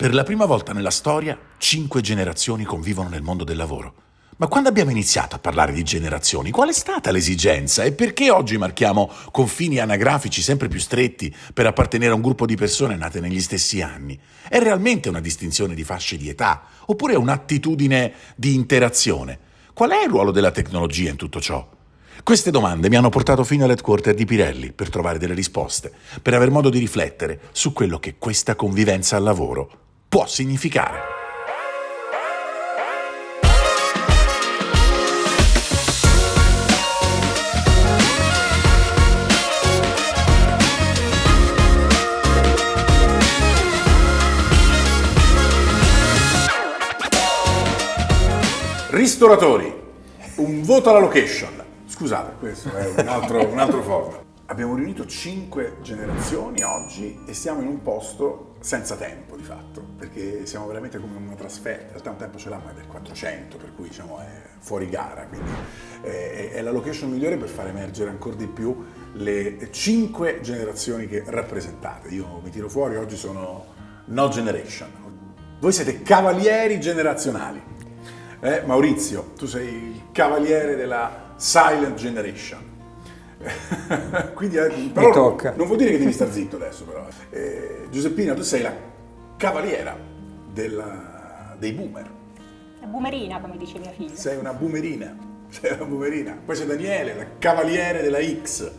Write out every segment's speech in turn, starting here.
Per la prima volta nella storia, 5 generazioni convivono nel mondo del lavoro. Ma quando abbiamo iniziato a parlare di generazioni, qual è stata l'esigenza e perché oggi marchiamo confini anagrafici sempre più stretti per appartenere a un gruppo di persone nate negli stessi anni? È realmente una distinzione di fasce di età oppure è un'attitudine di interazione? Qual è il ruolo della tecnologia in tutto ciò? Queste domande mi hanno portato fino all'headquarter di Pirelli per trovare delle risposte, per aver modo di riflettere su quello che questa convivenza al lavoro può significare. Ristoratori, un voto alla location. Scusate, questo è un altro format. Abbiamo riunito 5 generazioni oggi e siamo in un posto senza tempo di fatto, perché siamo veramente come una trasferta. In realtà un tempo ce l'ha, ma è del 400, per cui diciamo è fuori gara, quindi è la location migliore per far emergere ancora di più le 5 generazioni che rappresentate. Io mi tiro fuori, oggi sono No Generation. Voi siete cavalieri generazionali. Maurizio, tu sei il cavaliere della Silent Generation. Quindi però tocca. non vuol dire che devi star zitto adesso, però. Giuseppina, tu sei la cavaliera dei boomer. La boomerina, come dice mia figlia. Sei una boomerina. Poi c'è Daniele, la cavaliere della X.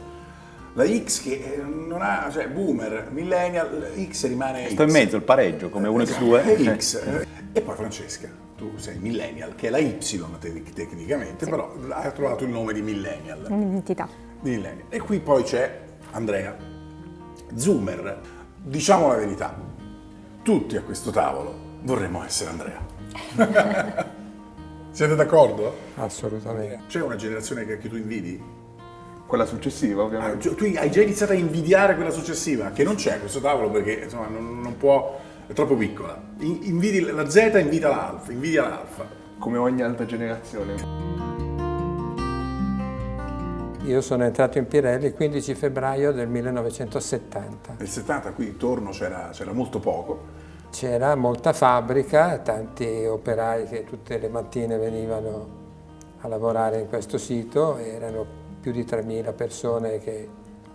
La X che non ha, cioè boomer, millennial, X rimane X. Sto in mezzo, il pareggio, come 1 più 2. È X. E poi Francesca, tu sei millennial, che è la Y tecnicamente, sì. Però ha trovato il nome di millennial. Un'identità. Di millennial. E qui poi c'è Andrea, Zoomer. Diciamo la verità, tutti a questo tavolo vorremmo essere Andrea. Siete d'accordo? Assolutamente. C'è una generazione che tu invidi? Quella successiva, ovviamente. Tu hai già iniziato a invidiare quella successiva, che non c'è a questo tavolo perché insomma non può, è troppo piccola. Invidi la Z, invidia l'alfa. Come ogni altra generazione. Io sono entrato in Pirelli il 15 febbraio del 1970. Nel 70 qui intorno c'era molto poco. C'era molta fabbrica, tanti operai che tutte le mattine venivano a lavorare in questo sito, erano più di 3.000 persone che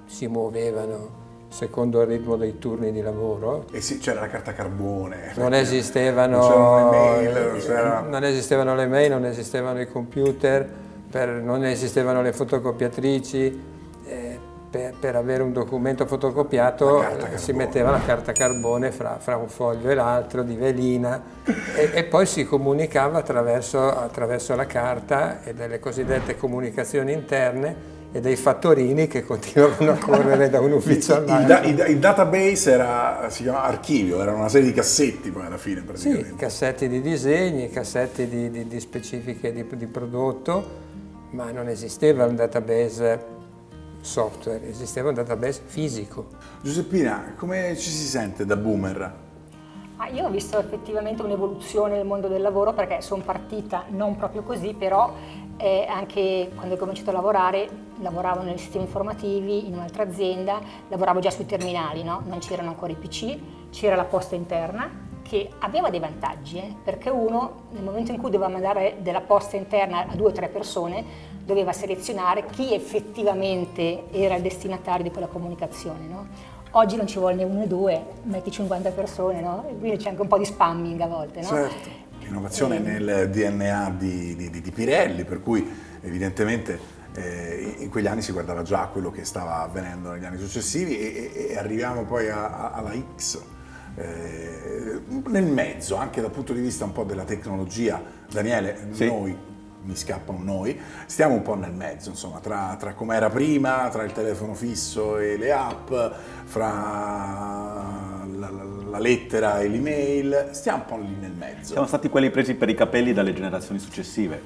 si muovevano secondo il ritmo dei turni di lavoro. E sì, c'era la carta carbone. Non esistevano non esistevano le mail, non esistevano i computer, non esistevano le fotocopiatrici. Per avere un documento fotocopiato si metteva la carta carbone fra un foglio e l'altro di velina e poi si comunicava attraverso la carta e delle cosiddette comunicazioni interne e dei fattorini che continuavano a correre da un ufficio all'altro. Il database si chiamava archivio, era una serie di cassetti poi alla fine praticamente. Sì, cassetti di disegni, cassetti di specifiche di prodotto, ma non esisteva un database software, esisteva un database fisico. Giuseppina, come ci si sente da boomer? Io ho visto effettivamente un'evoluzione nel mondo del lavoro perché sono partita non proprio così, però anche quando ho cominciato a lavorare, lavoravo nei sistemi informativi in un'altra azienda, lavoravo già sui terminali, no? Non c'erano ancora i PC, c'era la posta interna che aveva dei vantaggi, perché uno nel momento in cui doveva mandare della posta interna a 2 o 3 persone doveva selezionare chi effettivamente era il destinatario di quella comunicazione, no? Oggi non ci vuole né 1 né 2, metti 50 persone, no? E quindi c'è anche un po' di spamming a volte, no? Certo, l'innovazione nel DNA di Pirelli, per cui evidentemente in quegli anni si guardava già quello che stava avvenendo negli anni successivi e arriviamo poi alla X. Nel mezzo, anche dal punto di vista un po' della tecnologia, Daniele, sì. Mi scappa un noi, stiamo un po' nel mezzo, insomma, tra come era prima, tra il telefono fisso e le app, fra la lettera e l'email, stiamo un po' lì nel mezzo. Siamo stati quelli presi per i capelli dalle generazioni successive,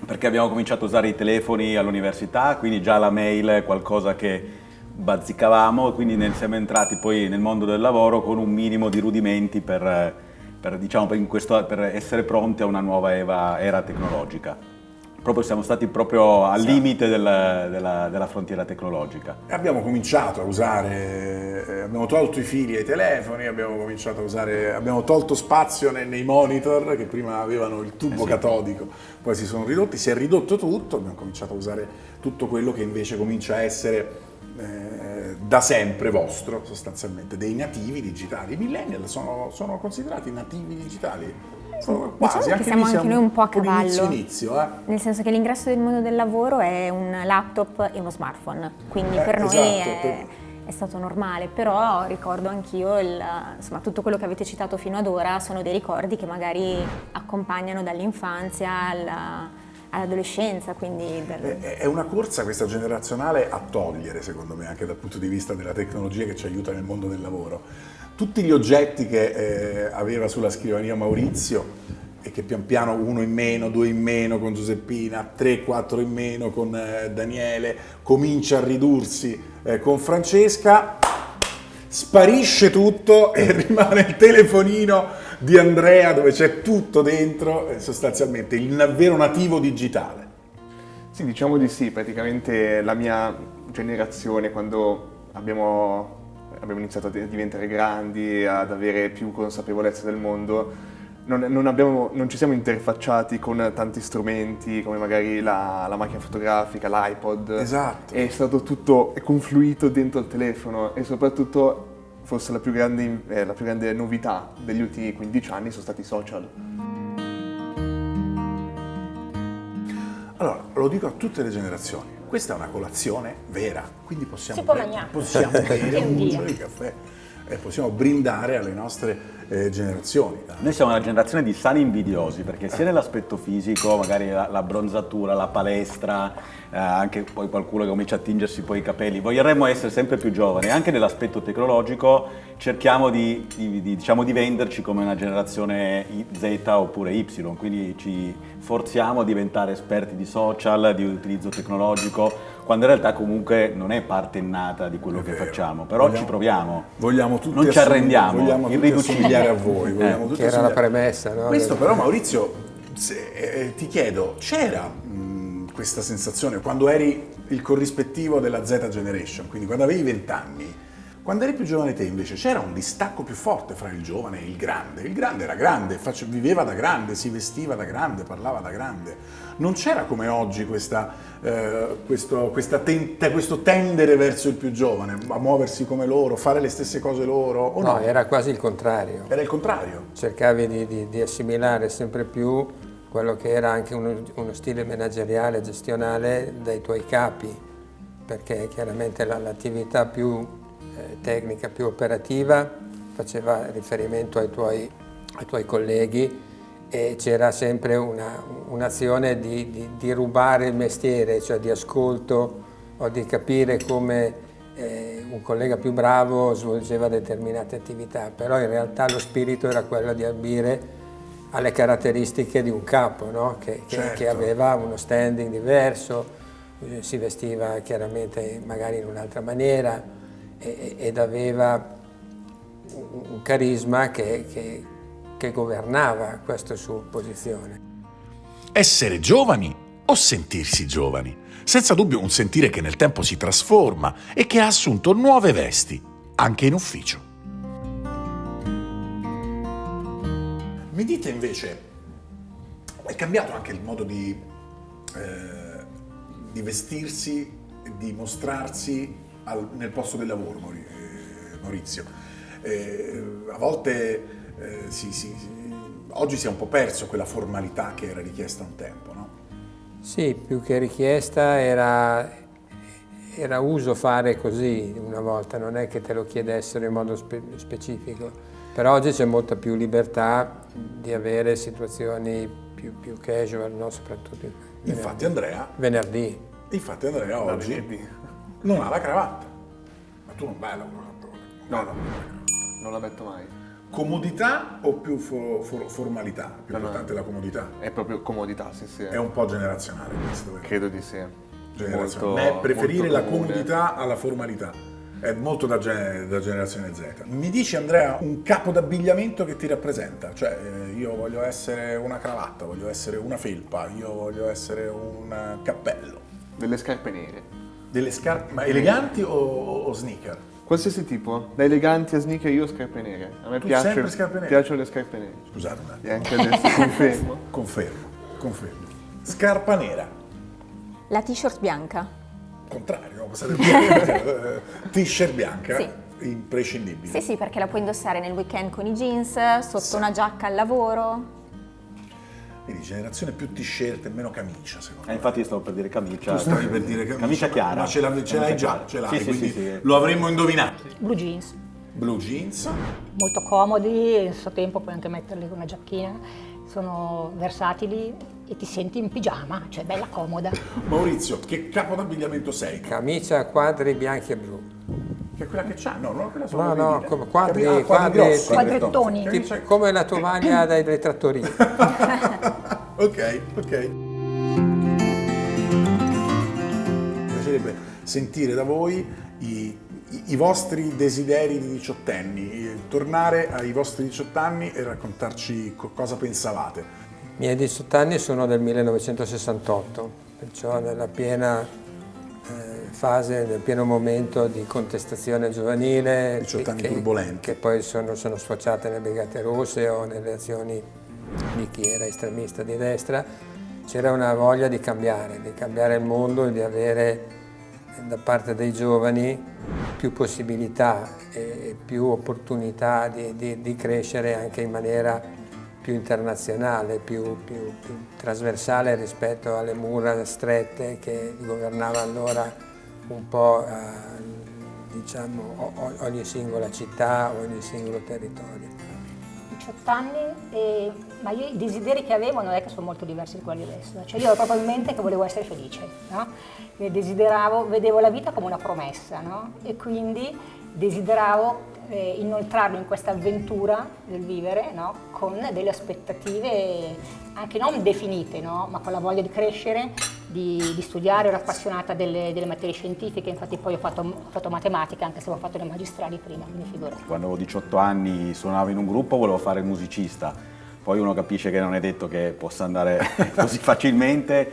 perché abbiamo cominciato a usare i telefoni all'università, quindi già la mail è qualcosa che bazzicavamo, e quindi siamo entrati poi nel mondo del lavoro con un minimo di rudimenti per essere pronti a una nuova era tecnologica. proprio siamo stati proprio al limite della frontiera tecnologica. Abbiamo cominciato a usare, abbiamo tolto i fili ai telefoni, abbiamo cominciato a usare, abbiamo tolto spazio nei monitor che prima avevano il tubo catodico, poi si sono ridotti, si è ridotto tutto, abbiamo cominciato a usare tutto quello che invece comincia a essere da sempre vostro, sostanzialmente, dei nativi digitali. I millennial sono considerati nativi digitali. Quasi, diciamo che anche siamo lì anche noi un po' a cavallo, inizio. Nel senso che l'ingresso del mondo del lavoro è un laptop e uno smartphone, quindi per noi esatto. è stato normale, però ricordo anch'io, insomma, tutto quello che avete citato fino ad ora sono dei ricordi che magari accompagnano dall'infanzia all'adolescenza, quindi È una corsa questa generazionale a togliere, secondo me, anche dal punto di vista della tecnologia che ci aiuta nel mondo del lavoro. Tutti gli oggetti che aveva sulla scrivania Maurizio e che pian piano 1 in meno, 2 in meno con Giuseppina, 3, 4 in meno con Daniele, comincia a ridursi con Francesca, sparisce tutto e rimane il telefonino di Andrea dove c'è tutto dentro, sostanzialmente il vero nativo digitale. Sì, diciamo di sì, praticamente la mia generazione, quando abbiamo iniziato a diventare grandi, ad avere più consapevolezza del mondo, non ci siamo interfacciati con tanti strumenti come magari la macchina fotografica, l'iPod. Esatto. È stato tutto confluito dentro il telefono e soprattutto forse la più grande novità degli ultimi 15 anni sono stati i social. Allora, lo dico a tutte le generazioni, questa è una colazione vera, quindi possiamo Si può mangiare. bere un Via. buccio di caffè e possiamo brindare alle nostre generazioni. Noi siamo una generazione di sani invidiosi, perché sia nell'aspetto fisico, magari la bronzatura, la palestra, anche poi qualcuno che comincia a tingersi poi i capelli, vorremmo essere sempre più giovani, anche nell'aspetto tecnologico cerchiamo diciamo, di venderci come una generazione Z oppure Y, quindi ci forziamo a diventare esperti di social, di utilizzo tecnologico, quando in realtà comunque non è parte innata di quello che facciamo, però ci proviamo. Vogliamo tutti non ci arrendiamo, vogliamo tutti assomigliare a voi. Vogliamo tutti che era la assomigliare. premessa, no? Questo però, Maurizio, ti chiedo, c'era questa sensazione quando eri il corrispettivo della Z Generation, quindi quando avevi 20 anni, quando eri più giovane te invece, c'era un distacco più forte fra il giovane e il grande? Il grande era grande, viveva da grande, si vestiva da grande, parlava da grande. Non c'era come oggi questo tendere verso il più giovane, a muoversi come loro, fare le stesse cose loro, o no? No, era quasi il contrario. Era il contrario. Cercavi di assimilare sempre più quello che era anche uno stile manageriale, gestionale dai tuoi capi, perché chiaramente l'attività più tecnica, più operativa faceva riferimento ai tuoi colleghi e c'era sempre un'azione di rubare il mestiere, cioè di ascolto o di capire come un collega più bravo svolgeva determinate attività, però in realtà lo spirito era quello di ambire alle caratteristiche di un capo, no? Certo. Che aveva uno standing diverso, si vestiva chiaramente magari in un'altra maniera ed aveva un carisma che governava questa sua posizione. Essere giovani o sentirsi giovani? Senza dubbio un sentire che nel tempo si trasforma e che ha assunto nuove vesti, anche in ufficio. Mi dite invece, è cambiato anche il modo di vestirsi, di mostrarsi nel posto del lavoro, Maurizio. A volte oggi si è un po' perso quella formalità che era richiesta un tempo, no? Sì, più che richiesta era uso fare così una volta, non è che te lo chiedessero in modo specifico, però oggi c'è molta più libertà di avere situazioni più casual, no? Soprattutto Infatti Andrea venerdì oggi non ha la cravatta, ma tu non vai alla cravatta? No, non la metto mai. Comodità o più formalità? Più importante la comodità? È proprio comodità, sì. È un po' generazionale questo. Credo di sì. Preferire molto la comune. comodità alla formalità. È molto da generazione Z. Mi dici, Andrea, un capo d'abbigliamento che ti rappresenta? Cioè, io voglio essere una cravatta, voglio essere una felpa, io voglio essere un cappello. Delle scarpe nere. Delle scarpe, ma eleganti o sneaker? Qualsiasi tipo, da eleganti a sneaker, io scarpe nere. A me sempre scarpe nere? piacciono le scarpe nere. Scusate un attimo. E anche adesso confermo. Confermo. Scarpa nera. La t-shirt bianca. Contrario, sarebbe t-shirt bianca, Sì. imprescindibile. Sì, perché la puoi indossare nel weekend con i jeans, sotto una giacca al lavoro. Quindi generazione più t-shirt e meno camicia, secondo me. Infatti stavo per dire camicia. Tu stavi per dire camicia chiara. ma ce l'hai già, chiara. ce l'hai, Sì, quindi sì. lo avremmo indovinato. Blue jeans, Blue jeans, molto comodi, allo stesso tempo puoi anche metterli con una giacchina, sono versatili e ti senti in pigiama, cioè bella comoda. Maurizio, che capo d'abbigliamento sei? Camicia a quadri bianchi e blu. Che è quella che c'ha? No, quella sono No, le no, dire. come quadri quadri grossi. Quadrettoni. Camicia- Come la tovaglia dai trattorini. Ok. Mi piacerebbe sentire da voi i vostri desideri di diciottenni, tornare ai vostri 18 anni e raccontarci cosa pensavate. I miei 18 anni sono del 1968, perciò nella piena fase, nel pieno momento di contestazione giovanile. 18 anni turbolenti. Che poi sono sfociate nelle Brigate Rosse o nelle azioni di chi era estremista di destra. C'era una voglia di cambiare il mondo e di avere da parte dei giovani più possibilità e più opportunità di crescere anche in maniera più internazionale, più trasversale rispetto alle mura strette che governava allora un po' ogni singola città, ogni singolo territorio. 18 anni, ma io i desideri che avevo non è che sono molto diversi da quelli adesso, cioè io avevo proprio in mente che volevo essere felice, no? Quindi vedevo la vita come una promessa, no? E quindi desideravo inoltrarlo in questa avventura del vivere, no? Con delle aspettative anche non definite, no? Ma con la voglia di crescere, di studiare. Ero appassionata delle materie scientifiche, infatti poi ho fatto matematica, anche se avevo fatto le magistrali prima, quindi figurati. Quando avevo 18 anni suonavo in un gruppo, volevo fare il musicista. Poi uno capisce che non è detto che possa andare così facilmente.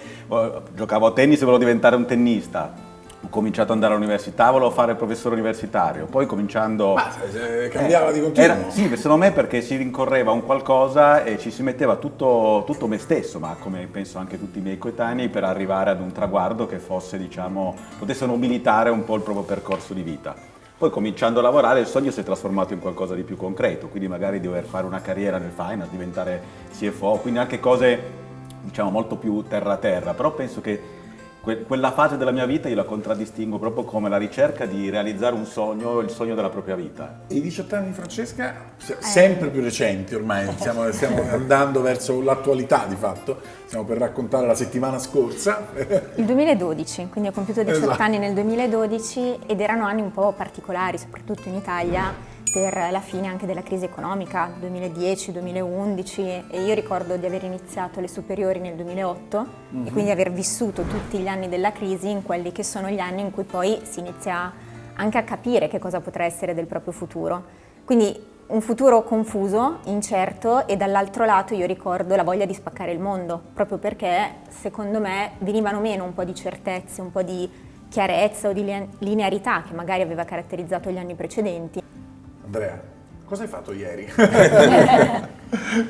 Giocavo a tennis e volevo diventare un tennista. Ho cominciato ad andare all'università, volevo fare il professore universitario. Poi cominciando... cambiava di continuo. Sì, secondo me perché si rincorreva un qualcosa e ci si metteva tutto me stesso, ma come penso anche tutti i miei coetanei, per arrivare ad un traguardo che fosse, potesse nobilitare un po' il proprio percorso di vita. Poi cominciando a lavorare il sogno si è trasformato in qualcosa di più concreto, quindi magari dover fare una carriera nel finance, diventare CFO, quindi anche cose molto più terra-terra, però penso che quella fase della mia vita io la contraddistingo proprio come la ricerca di realizzare un sogno, il sogno della propria vita. I 18 anni di Francesca, sempre più recenti ormai, stiamo andando verso l'attualità di fatto, stiamo per raccontare la settimana scorsa. Il 2012, quindi ho compiuto 18 anni nel 2012 ed erano anni un po' particolari, soprattutto in Italia, per la fine anche della crisi economica, 2010-2011, e io ricordo di aver iniziato le superiori nel 2008 e quindi aver vissuto tutti gli anni della crisi in quelli che sono gli anni in cui poi si inizia anche a capire che cosa potrà essere del proprio futuro. Quindi un futuro confuso, incerto, e dall'altro lato io ricordo la voglia di spaccare il mondo, proprio perché secondo me venivano meno un po' di certezze, un po' di chiarezza o di linearità che magari aveva caratterizzato gli anni precedenti. Andrea, cosa hai fatto ieri?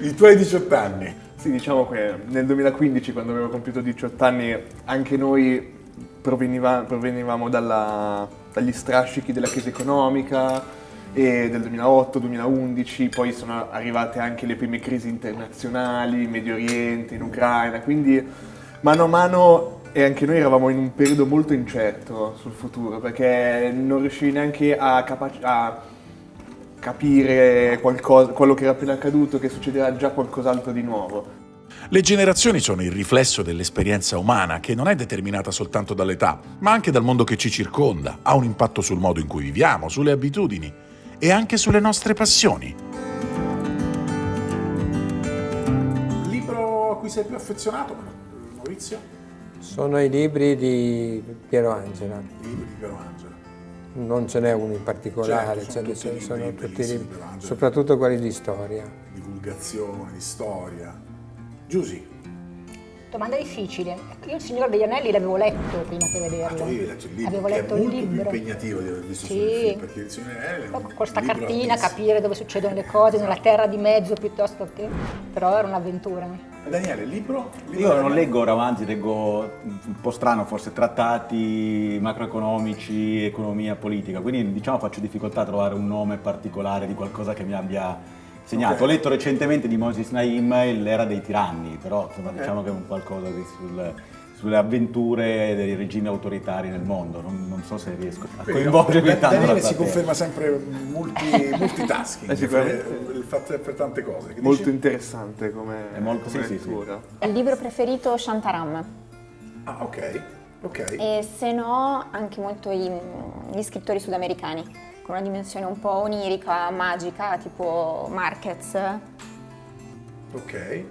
I tuoi 18 anni. Sì, diciamo che nel 2015, quando avevo compiuto 18 anni, anche noi provenivamo dagli strascichi della crisi economica e del 2008-2011, poi sono arrivate anche le prime crisi internazionali, in Medio Oriente, in Ucraina, quindi mano a mano e anche noi eravamo in un periodo molto incerto sul futuro, perché non riuscivi neanche a capire quello che era appena accaduto, che succederà già qualcos'altro di nuovo. Le generazioni sono il riflesso dell'esperienza umana, che non è determinata soltanto dall'età, ma anche dal mondo che ci circonda, ha un impatto sul modo in cui viviamo, sulle abitudini e anche sulle nostre passioni. Libro a cui sei più affezionato, Maurizio? Sono i libri di Piero Angela. Libri di Piero Angela. non ce n'è uno in particolare, Certo, sono tutti bellissimi, libri, però, soprattutto quelli di storia. divulgazione, di storia. Giusy, Domanda difficile. Io il Signore degli Anelli l'avevo letto prima che vederlo. tu avevi letto il libro, Avevo che letto è il molto libro. più impegnativo di aver visto Sì. solo il film, perché il Signore degli Anelli è un Con questa libro cartina, lunghissimo. capire dove succedono le cose, nella terra di mezzo piuttosto che... Però era un'avventura. Daniele, il libro? Io non leggo romanzi, leggo un po' strano forse, trattati macroeconomici, economia, politica, quindi diciamo faccio difficoltà a trovare un nome particolare di qualcosa che mi abbia segnato. Ok. Ho letto recentemente di Moses Naim L'era dei tiranni, però insomma, diciamo che è un qualcosa sulle avventure dei regimi autoritari nel mondo, non so se riesco a coinvolgermi tanto. Daniele la si platea. conferma sempre multitasking, sicuramente. il fatto per tante cose. Che Molto dici? interessante come, È molto- come sì, sì, sì. lettura. Il libro preferito Shantaram. Ah, ok. E se no anche molto gli scrittori sudamericani, con una dimensione un po' onirica, magica, tipo Marquez. Ok,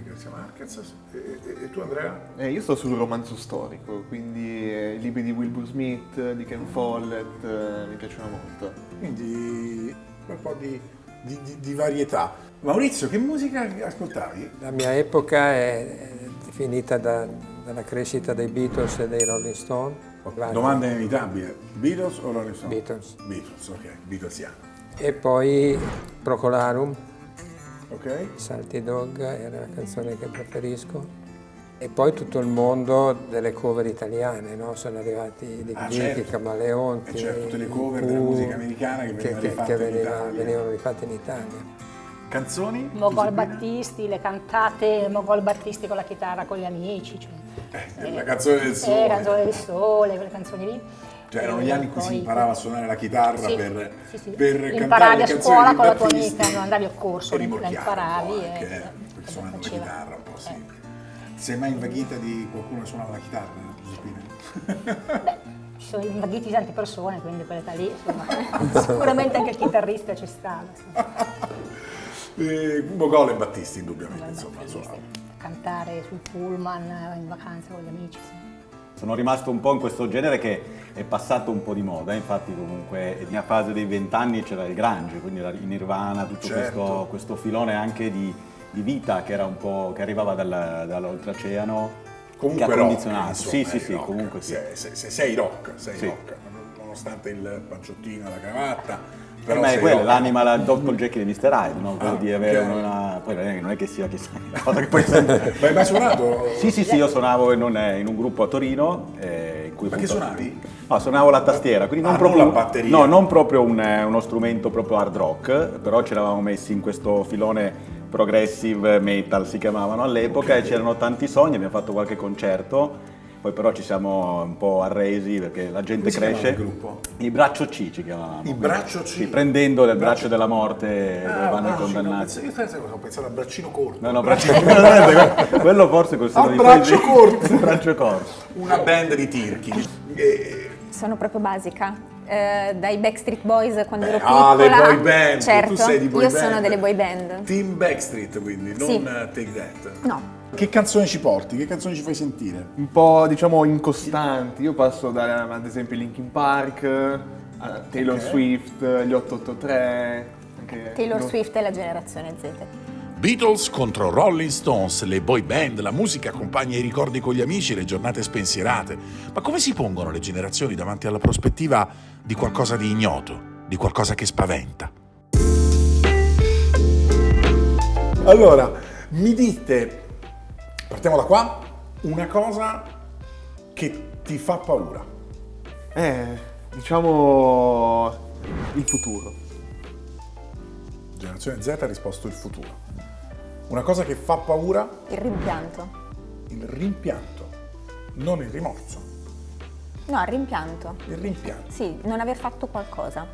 grazie Marquez. E tu Andrea? Io sto sul romanzo storico, quindi i libri di Wilbur Smith, di Ken Follett, mi piacciono molto. Quindi un po' di varietà. Maurizio, che musica ascoltavi? La mia epoca è definita dalla crescita dei Beatles e dei Rolling Stone. Domanda inevitabile, Beatles o Rolling Stone? Beatles. Beatles, ok, Beatlesiano. E poi Procolarum, Ok? Salty Dog era la canzone che preferisco. E poi tutto il mondo delle cover italiane, no? Sono arrivati i Dick Dick, certo. i Camaleonti, E certo, tutte le i cover Pooh, della musica americana che venivano rifatte in Italia. venivano rifatte in Italia. Canzoni? Mogol Giuseppina? Battisti, le cantate Mogol Battisti con la chitarra, con gli amici. Cioè, La canzone del sole. Canzone del sole, quelle canzoni lì. Cioè erano E gli anni in cui si poi- imparava a suonare la chitarra Sì, per sì. cantare Imparavi le a canzoni scuola di con la tua Battisti amica, non andavi a corso, e la rimorchiare imparavi un po' e- anche, e perché suonando la faceva. chitarra un po', sì. Ti sei mai invaghita di qualcuno che suonava la chitarra, Giuseppina? Ci sono invaghiti tante persone, quindi quell'età lì, insomma, sicuramente anche il chitarrista ci stava. Mogol e Battisti, indubbiamente, insomma, suonavano. Cantare sul pullman in vacanza con gli amici. Sì. Sono rimasto un po' in questo genere che è passato un po' di moda, infatti comunque nella mia fase dei 20 anni c'era il grunge, quindi era il Nirvana, tutto Certo. questo filone anche di vita che era un po', che arrivava dall'oltreoceano, Comunque che ha rock, condizionato. insomma, Sì, sì, eri sì, rock. comunque sì. Sei rock, Sì. nonostante il panciottino e la cravatta. Per però me è sei quella, rock. l'anima, la Dr. Jekyll e Mr. Hyde, no? Quello di avere ok. una... Poi non è che sia chissà che cosa che poi sempre... Ma hai mai suonato? Sì, io suonavo in un gruppo a Torino. In cui Ma che suonavi? No, suonavo la tastiera, quindi non Ah, proprio non la batteria. No, non proprio uno strumento proprio hard rock, però ci eravamo messi in questo filone progressive metal, si chiamavano all'epoca, e c'erano tanti sogni, abbiamo fatto qualche concerto. Poi però ci siamo un po' arresi perché la gente Come si chiamava cresce. il gruppo? I Braccio C ci chiamavamo. I Braccio C? Sì, prendendo del braccio della morte dove vanno i Braccio, condannati. Io ho pensato al braccino corto. No, braccio quello forse considero Ah, braccio corto. braccio corto. Una band di tirchi. Sono proprio basica. Dai Backstreet Boys quando ero Le piccola. boy band. Certo, Tu sei di boy io band. sono delle boy band. Team Backstreet, quindi, non Sì. Take That. No. Che canzoni ci porti? Che canzoni ci fai sentire? Un po' diciamo incostanti, io passo da ad esempio Linkin Park, a Taylor Ok. Swift, gli 883. Anche Taylor no- Swift è la generazione Z. Beatles contro Rolling Stones, le boy band, la musica accompagna i ricordi con gli amici, le giornate spensierate. Ma come si pongono le generazioni davanti alla prospettiva di qualcosa di ignoto, di qualcosa che spaventa? Allora, mi dite, partiamo da qua, una cosa che ti fa paura. Diciamo il futuro. Generazione Z ha risposto il futuro. Una cosa che fa paura, Il rimpianto. il rimpianto, non il rimorso, No, il rimpianto. il rimpianto. Sì, non aver fatto qualcosa.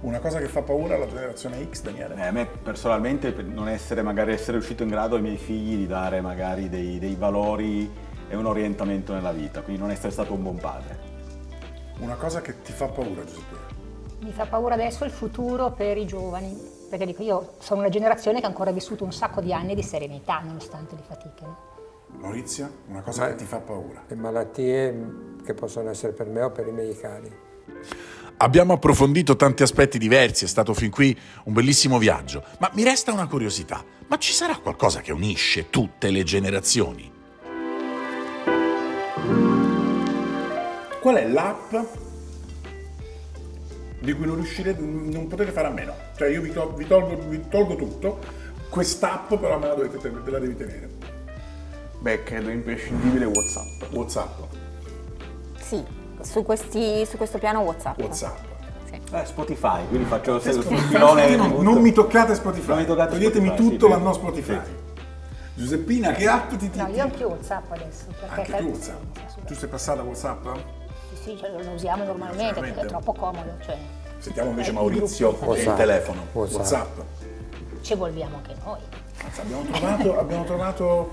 Una cosa che fa paura alla generazione X, Daniele. A me personalmente per non essere riuscito in grado ai miei figli di dare magari dei valori e un orientamento nella vita, quindi non essere stato un buon padre. Una cosa che ti fa paura, Giuseppe. Mi fa paura adesso il futuro per i giovani, perché dico io sono una generazione che ha ancora vissuto un sacco di anni di serenità nonostante le fatiche. No? Maurizio, una cosa che ti fa paura. Le malattie che possono essere per me o per i miei cari. Abbiamo approfondito tanti aspetti diversi, è stato fin qui un bellissimo viaggio, ma mi resta una curiosità. Ma ci sarà qualcosa che unisce tutte le generazioni? Qual è l'app di cui non potete fare a meno? Cioè io vi tolgo tutto, quest'app però ve la devi tenere. Beh, credo imprescindibile WhatsApp. WhatsApp. Sì, su questo piano WhatsApp. WhatsApp. Sì. Spotify, quindi faccio il filone. Non mi toccate Spotify, Non mi toccate toglietemi Spotify, tutto sì, ma non Spotify. Giuseppina, che app ti No, io ho anche WhatsApp adesso. Perché Anche tu WhatsApp? Tu sei passata a WhatsApp? Sì, cioè, lo usiamo normalmente, perché è troppo comodo. Cioè, Sentiamo invece Maurizio gruppo. con il telefono. WhatsApp. ci evolviamo anche noi. Anzi, abbiamo trovato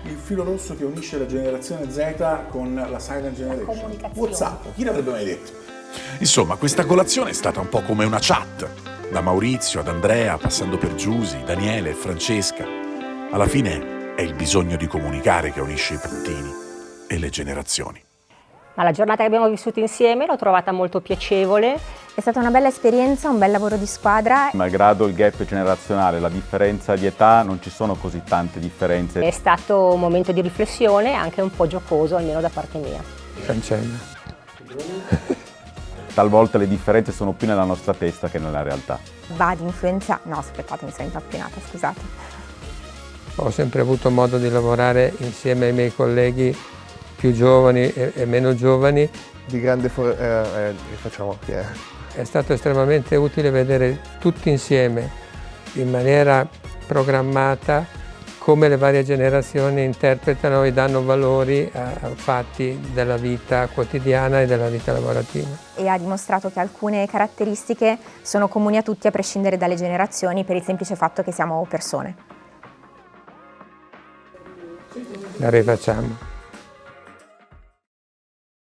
il filo rosso che unisce la generazione Z con la Silent Generation. Comunicazione. WhatsApp, chi l'avrebbe mai detto? Insomma, questa colazione è stata un po' come una chat, da Maurizio ad Andrea, passando per Giusy, Daniele e Francesca. Alla fine è il bisogno di comunicare che unisce i puntini e le generazioni. Ma la giornata che abbiamo vissuto insieme l'ho trovata molto piacevole. È stata una bella esperienza, un bel lavoro di squadra. Malgrado il gap generazionale, la differenza di età, non ci sono così tante differenze. È stato un momento di riflessione, anche un po' giocoso, almeno da parte mia. Cancella. Talvolta le differenze sono più nella nostra testa che nella realtà. Va di influenza... No, aspettate, mi sono impappinata, scusate. Ho sempre avuto modo di lavorare insieme ai miei colleghi più giovani e meno giovani. Di grande rifacciamo chi è. È stato estremamente utile vedere tutti insieme, in maniera programmata, come le varie generazioni interpretano e danno valori a fatti della vita quotidiana e della vita lavorativa. E ha dimostrato che alcune caratteristiche sono comuni a tutti a prescindere dalle generazioni per il semplice fatto che siamo persone. La rifacciamo.